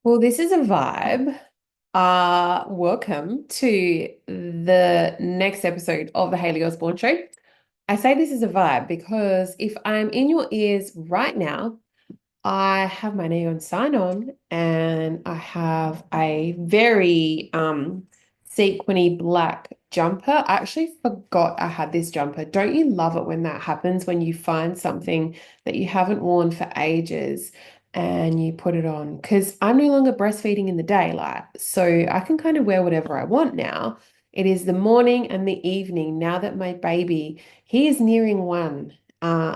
Well, this is a vibe. Welcome to the next episode of the Hayley Osborne Show. I say this is a vibe because if I'm in your ears right now, I have my neon sign on and I have a very sequiny black jumper. I actually forgot I had this jumper. Don't you love it when that happens, when you find something that you haven't worn for ages and you put it on? Because I'm no longer breastfeeding in the daylight, so I can kind of wear whatever I want now. It is the morning and the evening now that my baby, he is nearing one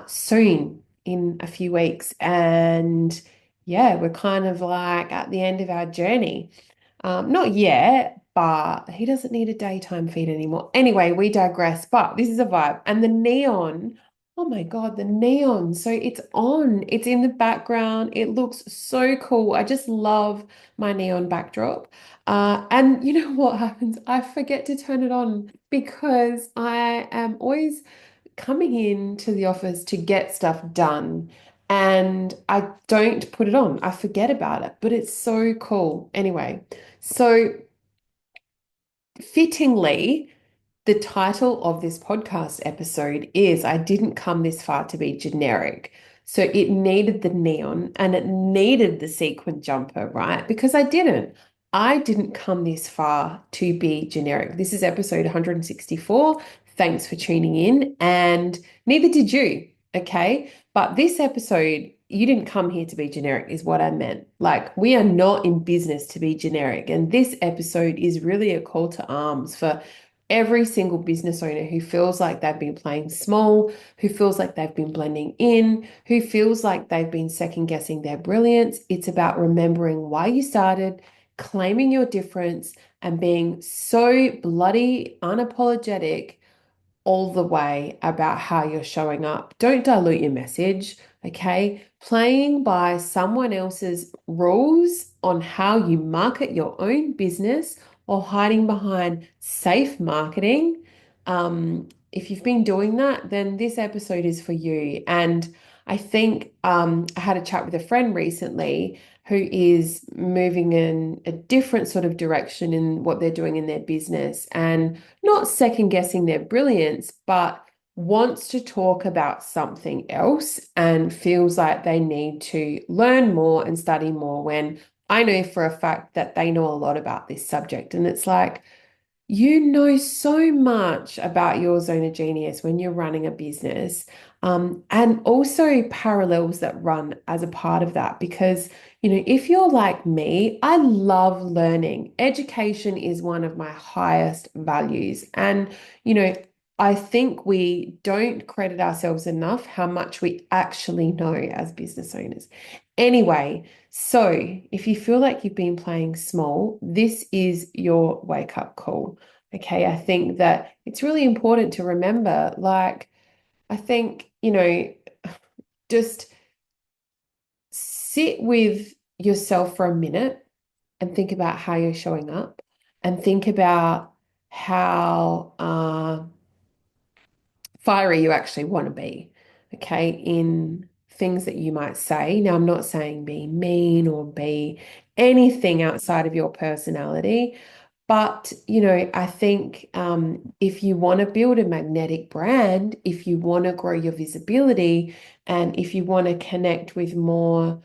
soon in a few weeks. And yeah, we're kind of like at the end of our journey. Not yet, but he doesn't need a daytime feed anymore. Anyway, we digress, but this is a vibe. And the neon, oh my God, the neon. So it's on, it's in the background. It looks so cool. I just love my neon backdrop. And you know what happens? I forget to turn it on because I am always coming into the office to get stuff done and I don't put it on. I forget about it, but it's so cool. Anyway, so fittingly, the title of this podcast episode is I Didn't Come This Far to Be Generic. So it needed the neon and it needed the sequin jumper, right? Because I didn't. I didn't come this far to be generic. This is episode 164. Thanks for tuning in. And neither did you. Okay. But this episode, you didn't come here to be generic, is what I meant. Like, we are not in business to be generic. And this episode is really a call to arms for every single business owner who feels like they've been playing small, who feels like they've been blending in, who feels like they've been second guessing their brilliance. It's about remembering why you started, claiming your difference, and being so bloody unapologetic all the way about how you're showing up. Don't dilute your message, okay? Playing by someone else's rules on how you market your own business or hiding behind safe marketing. If you've been doing that, then this episode is for you. And I think I had a chat with a friend recently who is moving in a different sort of direction in what they're doing in their business. And not second guessing their brilliance, but wants to talk about something else and feels like they need to learn more and study more when I know for a fact that they know a lot about this subject. And it's like, you know so much about your zone of genius when you're running a business, and also parallels that run as a part of that. Because, if you're like me, I love learning. Education is one of my highest values. And, you know, I think we don't credit ourselves enough how much we actually know as business owners. Anyway, so if you feel like you've been playing small, this is your wake up call. Okay, I think that it's really important to remember, like, I think, just sit with yourself for a minute and think about how you're showing up and think about how fiery you actually want to be, okay, in things that you might say. Now, I'm not saying be mean or be anything outside of your personality, but, I think if you want to build a magnetic brand, if you want to grow your visibility, and if you want to connect with more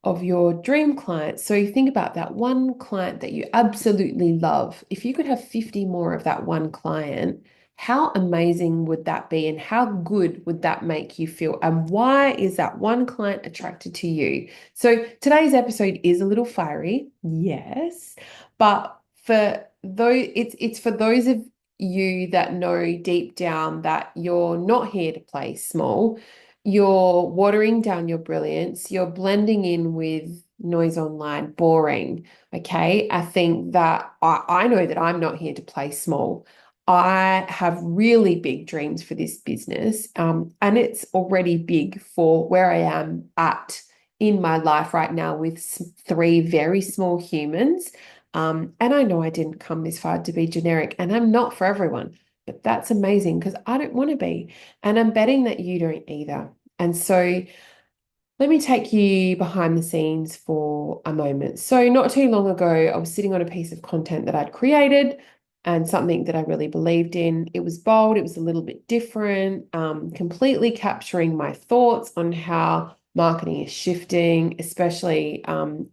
of your dream clients. So you think about that one client that you absolutely love. If you could have 50 more of that one client, how amazing would that be? And how good would that make you feel? And why is that one client attracted to you? So today's episode is a little fiery, yes, but for those, it's for those of you that know deep down that you're not here to play small. You're watering down your brilliance. You're blending in with noise online, boring. Okay. I think that I know that I'm not here to play small. I have really big dreams for this business. And it's already big for where I am at in my life right now with three very small humans. And I know I didn't come this far to be generic, and I'm not for everyone, but that's amazing because I don't want to be. And I'm betting that you don't either. And so Let me take you behind the scenes for a moment. So, not too long ago, I was sitting on a piece of content that I'd created and something that I really believed in. It was bold, it was a little bit different, completely capturing my thoughts on how marketing is shifting, especially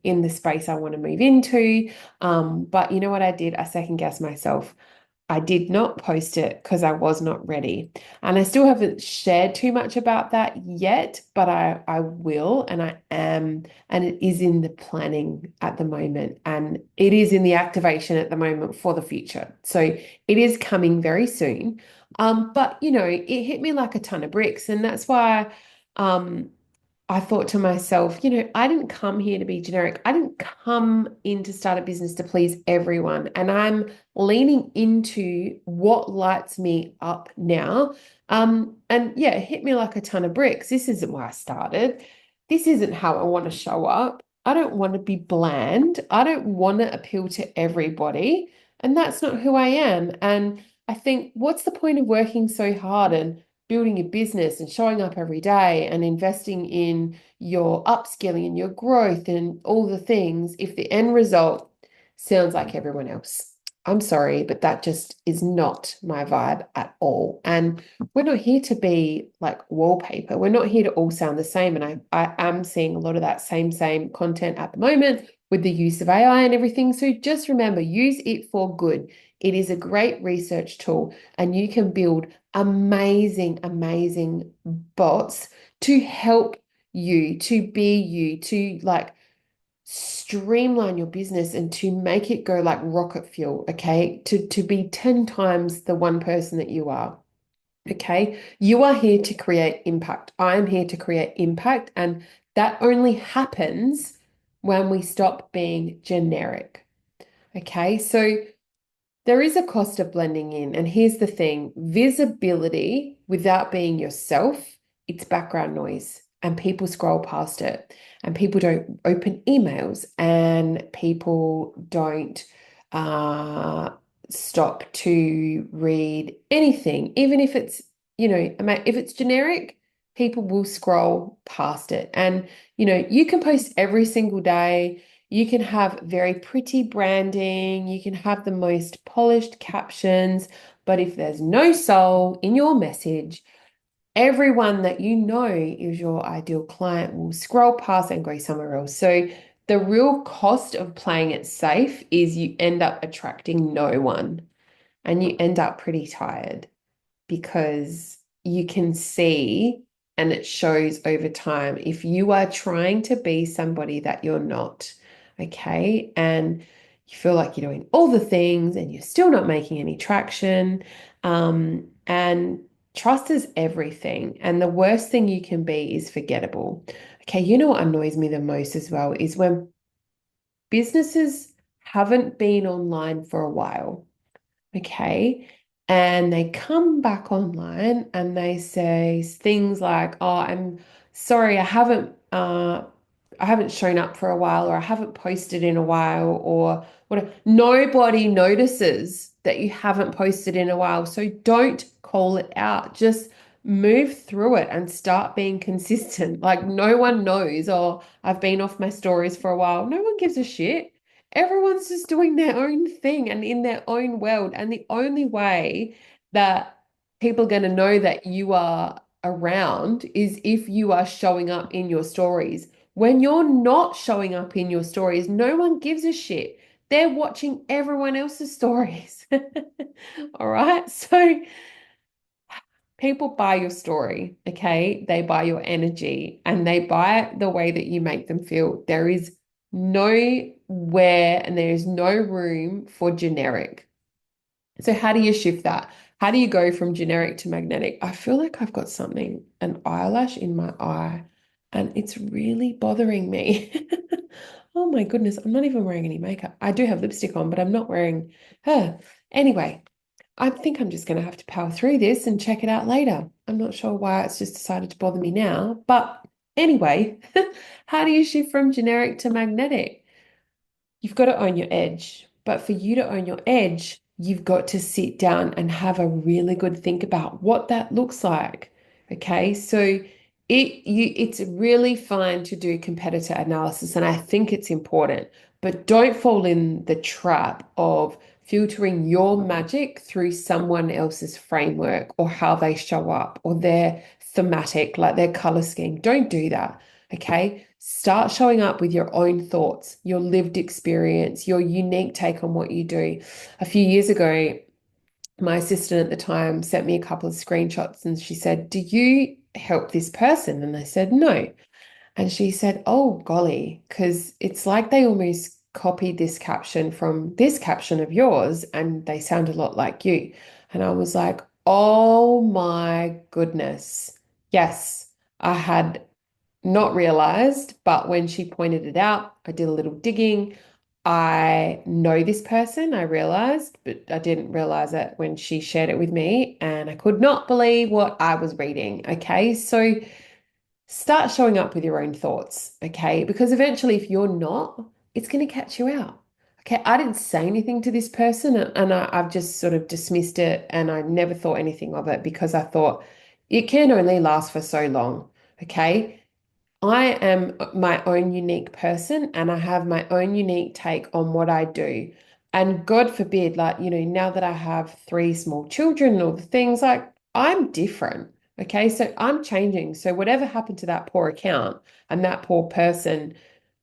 in the space I want to move into. But you know what I did? I second guessed myself. I did not post it because I was not ready. And I still haven't shared too much about that yet, but I will and I am. And it is in the planning at the moment. And it is in the activation at the moment for the future. So it is coming very soon. But it hit me like a ton of bricks. And that's why um I thought to myself, I didn't come here to be generic. I didn't come in to start a business to please everyone. And I'm leaning into what lights me up now. And yeah, it hit me like a ton of bricks. This isn't why I started. This isn't how I want to show up. I don't want to be bland. I don't want to appeal to everybody. And that's not who I am. And I think, what's the point of working so hard and building your business and showing up every day and investing in your upskilling and your growth and all the things if the end result sounds like everyone else? I'm sorry, but that just is not my vibe at all. And we're not here to be like wallpaper. We're not here to all sound the same. And I am seeing a lot of that same content at the moment with the use of AI and everything. So just remember, use it for good. It is a great research tool, and you can build amazing bots to help you, to be you, to like streamline your business and to make it go like rocket fuel, okay? To be 10 times the one person that you are. Okay, you are here to create impact. I'm here to create impact, and that only happens when we stop being generic. Okay, so there is a cost of blending in. And here's the thing, visibility without being yourself, it's background noise, and people scroll past it, and people don't open emails, and people don't uh, stop to read anything, even if it's, if it's generic, people will scroll past it. And, you can post every single day. You can have very pretty branding, you can have the most polished captions, but if there's no soul in your message, everyone that you know is your ideal client will scroll past and go somewhere else. So the real cost of playing it safe is you end up attracting no one, and you end up pretty tired because you can see, and it shows over time, if you are trying to be somebody that you're not, okay? And you feel like you're doing all the things and you're still not making any traction. And trust is everything. And the worst thing you can be is forgettable. Okay, you know what annoys me the most as well is when businesses haven't been online for a while. Okay. And they come back online and they say things like, "Oh, I'm sorry, I haven't shown up for a while, or I haven't posted in a while, or whatever." Nobody notices that you haven't posted in a while. So don't call it out. Just move through it and start being consistent. Like no one knows, "Oh, I've been off my stories for a while." No one gives a shit. Everyone's just doing their own thing and in their own world. And the only way that people are going to know that you are around is if you are showing up in your stories. When you're not showing up in your stories, no one gives a shit. They're watching everyone else's stories. All right. So people buy your story, okay? They buy your energy, and they buy the way that you make them feel. There is nowhere and there is no room for generic. So how do you shift that? How do you go from generic to magnetic? I feel like I've got something, an eyelash in my eye, and it's really bothering me. Oh my goodness, I'm not even wearing any makeup. I do have lipstick on, but I'm not wearing her. Anyway, I think I'm just going to have to power through this and check it out later. I'm not sure why it's just decided to bother me now. But anyway, how do you shift from generic to magnetic? You've got to own your edge. But for you to own your edge, you've got to sit down and have a really good think about what that looks like. Okay. So It's really fine to do competitor analysis, and I think it's important, but don't fall in the trap of filtering your magic through someone else's framework or how they show up or their thematic, like their color scheme. Don't do that. Okay. Start showing up with your own thoughts, your lived experience, your unique take on what you do. A few years ago, my assistant at the time sent me a couple of screenshots and she said, "Do you help this person?" And I said, "No." And she said, "Oh, golly," because it's like they almost copied this caption from this caption of yours and they sound a lot like you. And I was like, "Oh my goodness." Yes, I had not realized, but when she pointed it out, I did a little digging. I know this person, I realized, but I didn't realize it when she shared it with me, and I could not believe what I was reading. Okay, so start showing up with your own thoughts, okay? Because eventually, if you're not, it's going to catch you out. Okay, I didn't say anything to this person, and I've just sort of dismissed it, and I never thought anything of it because I thought it can only last for so long. Okay, I am my own unique person and I have my own unique take on what I do. And God forbid, like, now that I have three small children and all the things, like, I'm different. Okay. So I'm changing. So whatever happened to that poor account and that poor person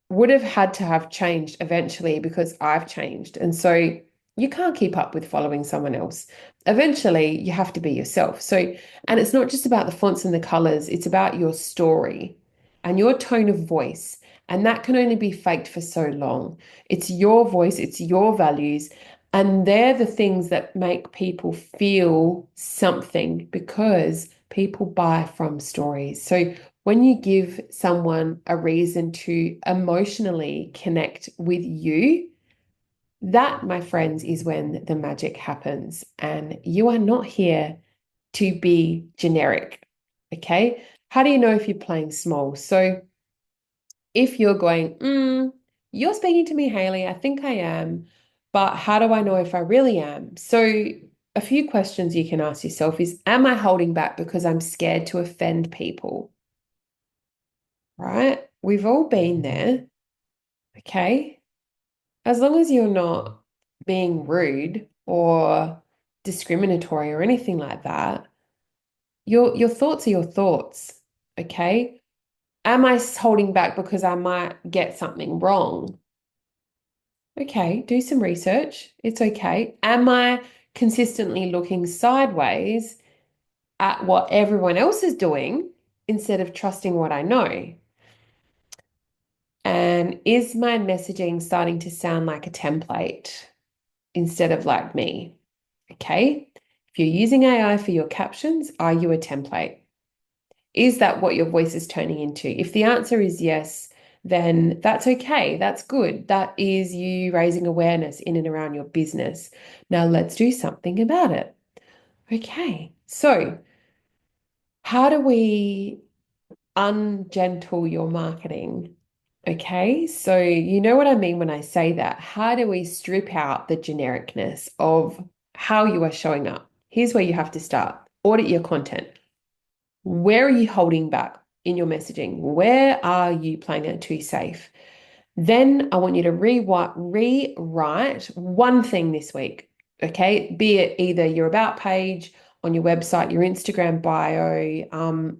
would have had to have changed eventually because I've changed. And so you can't keep up with following someone else. Eventually, you have to be yourself. So, and it's not just about the fonts and the colors, it's about your story and your tone of voice. And that can only be faked for so long. It's your voice, it's your values. And they're the things that make people feel something because people buy from stories. So when you give someone a reason to emotionally connect with you, that, my friends, is when the magic happens. And you are not here to be generic. Okay. How do you know if you're playing small? So if you're going, you're speaking to me, Hayley, I think I am, but how do I know if I really am? So a few questions you can ask yourself is, am I holding back because I'm scared to offend people? Right? We've all been there. Okay. As long as you're not being rude or discriminatory or anything like that, your thoughts are your thoughts. Okay. Am I holding back because I might get something wrong? Okay, do some research. It's okay. Am I consistently looking sideways at what everyone else is doing instead of trusting what I know? And is my messaging starting to sound like a template instead of like me? Okay. If you're using AI for your captions, are you a template? Is that what your voice is turning into? If the answer is yes, then that's okay. That's good. That is you raising awareness in and around your business. Now let's do something about it. Okay. So, how do we ungentle your marketing? Okay. So, you know what I mean when I say that. How do we strip out the genericness of how you are showing up? Here's where you have to start. Audit your content. Where are you holding back in your messaging? Where are you playing it too safe? Then I want you to rewrite one thing this week. Okay. Be it either your about page on your website, your Instagram bio,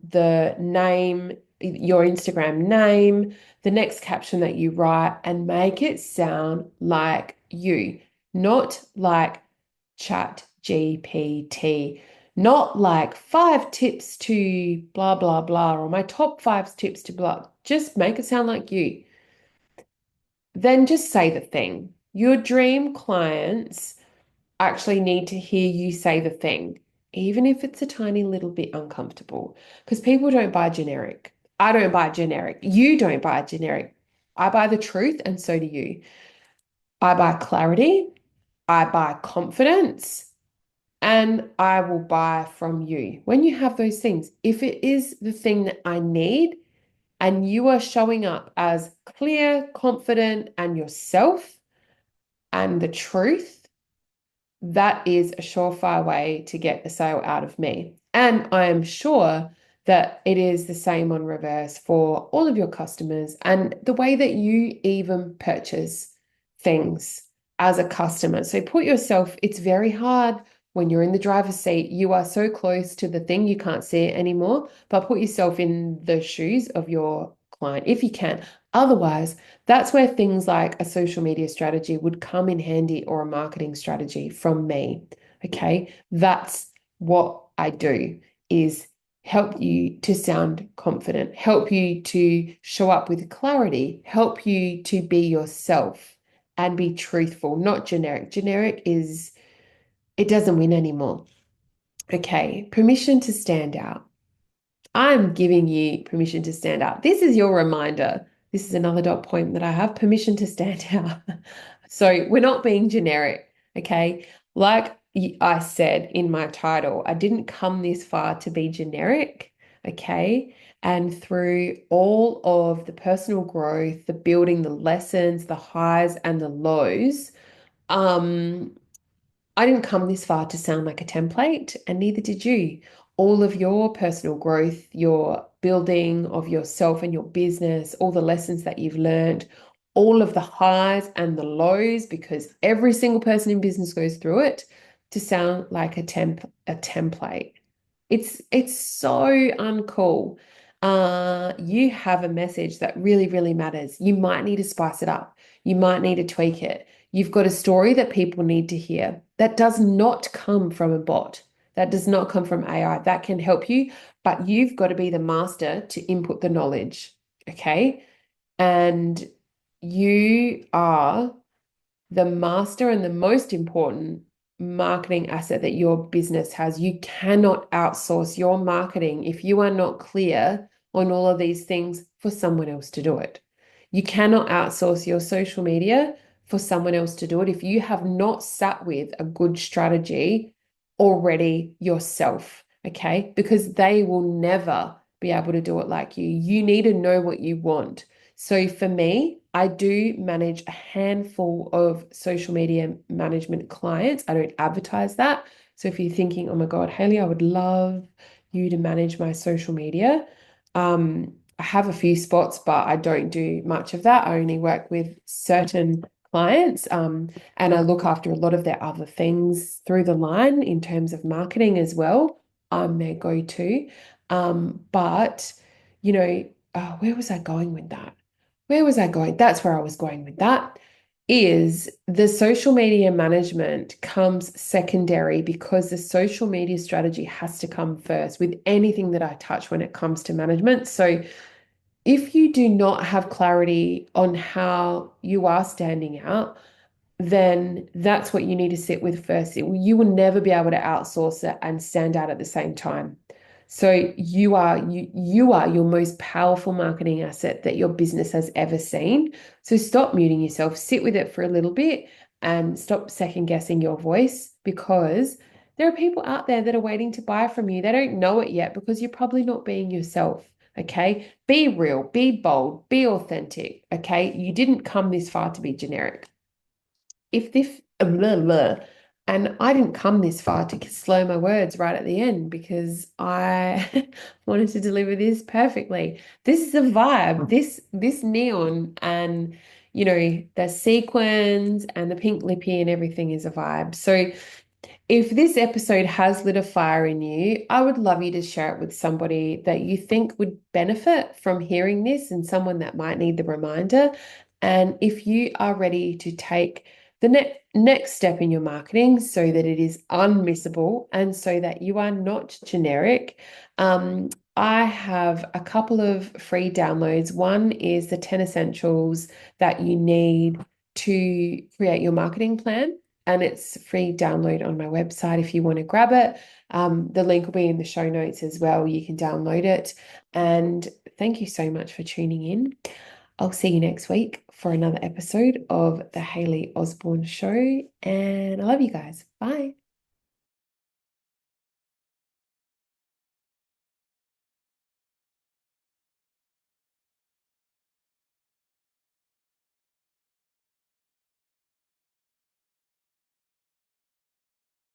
the name, your Instagram name, the next caption that you write, and make it sound like you, not like Chat GPT, not like 5 tips to blah, blah, blah, or my top 5 tips to blah. Just make it sound like you. Then just say the thing. Your dream clients actually need to hear you say the thing, even if it's a tiny little bit uncomfortable, because people don't buy generic. I don't buy generic. You don't buy generic. I buy the truth, and so do you. I buy clarity. I buy confidence. And I will buy from you. When you have those things, if it is the thing that I need and you are showing up as clear, confident, and yourself and the truth, that is a surefire way to get a sale out of me. And I am sure that it is the same on reverse for all of your customers and the way that you even purchase things as a customer. So put yourself, it's very hard when you're in the driver's seat. You are so close to the thing, you can't see it anymore, but put yourself in the shoes of your client if you can. Otherwise, that's where things like a social media strategy would come in handy or a marketing strategy from me. Okay. That's what I do is help you to sound confident, help you to show up with clarity, help you to be yourself and be truthful, not generic. Generic is, it doesn't win anymore. Okay, permission to stand out. I'm giving you permission to stand out. This is your reminder. This is another dot point that I have permission to stand out. So we're not being generic, okay? Like I said in my title, I didn't come this far to be generic, okay? And through all of the personal growth, the building, the lessons, the highs and the lows, um, I didn't come this far to sound like a template, and neither did you. All of your personal growth, your building of yourself and your business, all the lessons that you've learned, all of the highs and the lows, because every single person in business goes through it, to sound like a template. It's so uncool. You have a message that really, really matters. You might need to spice it up. You might need to tweak it. You've got a story that people need to hear. That does not come from a bot. That does not come from AI. That can help you, but you've got to be the master to input the knowledge. Okay. And you are the master and the most important marketing asset that your business has. You cannot outsource your marketing if you are not clear on all of these things for someone else to do it. You cannot outsource your social media for someone else to do it if you have not sat with a good strategy already yourself, okay? Because they will never be able to do it like you. You need to know what you want. So for me, I do manage a handful of social media management clients. I don't advertise that. So if you're thinking, oh my God, Hayley, I would love you to manage my social media. I have a few spots, but I don't do much of that. I only work with certain clients, and I look after a lot of their other things through the line in terms of marketing as well. I'm their go-to. But, where was I going with that? Where was I going? That's where I was going with that. Is the social media management comes secondary because the social media strategy has to come first with anything that I touch when it comes to management. So if you do not have clarity on how you are standing out, then that's what you need to sit with first. You will never be able to outsource it and stand out at the same time. So you are your most powerful marketing asset that your business has ever seen. So stop muting yourself, sit with it for a little bit and stop second guessing your voice because there are people out there that are waiting to buy from you. They don't know it yet because you're probably not being yourself. Okay. Be real, be bold, be authentic. Okay. You didn't come this far to be generic. If this blah, blah, and I didn't come this far to slow my words right at the end because I wanted to deliver this perfectly. This is a vibe. This neon and the sequins and the pink lippy and everything is a vibe. So if this episode has lit a fire in you, I would love you to share it with somebody that you think would benefit from hearing this and someone that might need the reminder. And if you are ready to take the next step in your marketing so that it is unmissable and so that you are not generic, I have a couple of free downloads. One is the 10 essentials that you need to create your marketing plan. And it's free download on my website if you want to grab it. The link will be in the show notes as well. You can download it. And thank you so much for tuning in. I'll see you next week for another episode of the Hayley Osborne Show. And I love you guys. Bye.